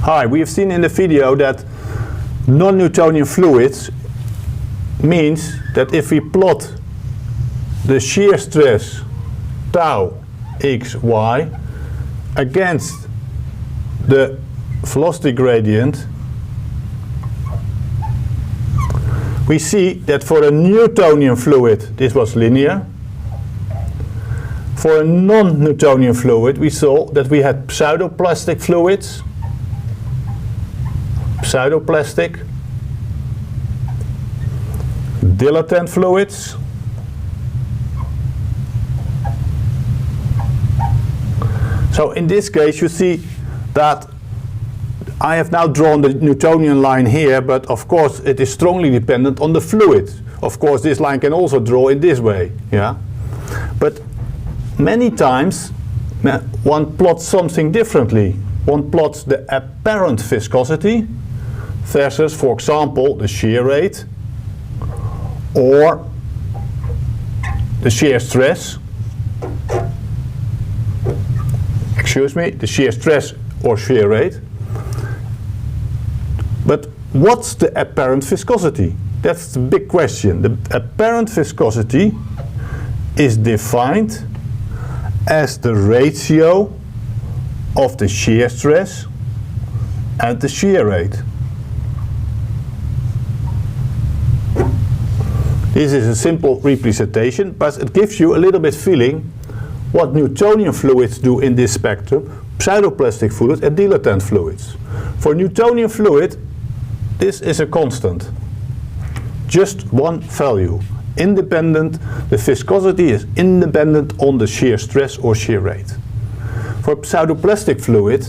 Hi, we have seen in the video that non-Newtonian fluids means that if we plot the shear stress tau x, y against the velocity gradient, we see that for a Newtonian fluid this was linear. For a non-Newtonian fluid we saw that we had pseudoplastic fluids, dilatant fluids, so in this case you see that I have now drawn the Newtonian line here, but of course it is strongly dependent on the fluid. Of course this line can also draw in this way, yeah? But many times one plots something differently. One plots the apparent viscosity versus, for example, the shear rate or the shear stress. The shear stress or shear rate. But what's the apparent viscosity? That's the big question. The apparent viscosity is defined as the ratio of the shear stress and the shear rate. This is a simple representation, but it gives you a little bit feeling what Newtonian fluids do in this spectrum, pseudoplastic fluids and dilatant fluids. For Newtonian fluid, this is a constant, just one value, independent. The viscosity is independent on the shear stress or shear rate. For pseudoplastic fluid,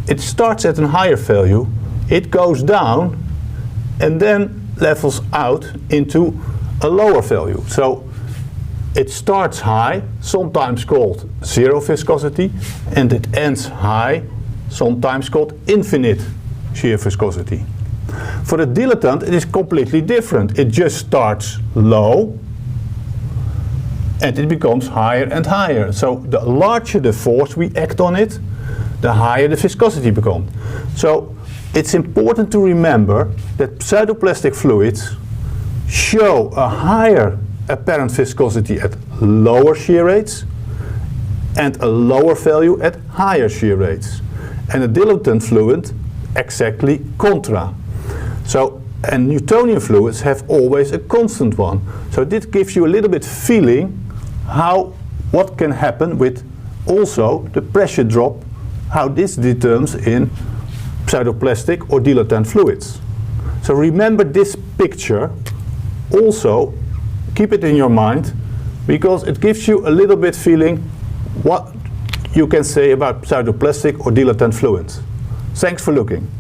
it starts at a higher value, it goes down and then levels out into a lower value. So it starts high, sometimes called zero viscosity, and it ends high, sometimes called infinite shear viscosity. For the dilatant it is completely different. It just starts low and it becomes higher and higher. So the larger the force we act on it, the higher the viscosity becomes. So it's important to remember that pseudoplastic fluids show a higher apparent viscosity at lower shear rates and a lower value at higher shear rates. And a dilatant fluid exactly contra. So, and Newtonian fluids have always a constant one. So this gives you a little bit feeling what can happen with also the pressure drop, how this determines in pseudoplastic or dilatant fluids. So remember this picture, also keep it in your mind, because it gives you a little bit feeling what you can say about pseudoplastic or dilatant fluids. Thanks for looking.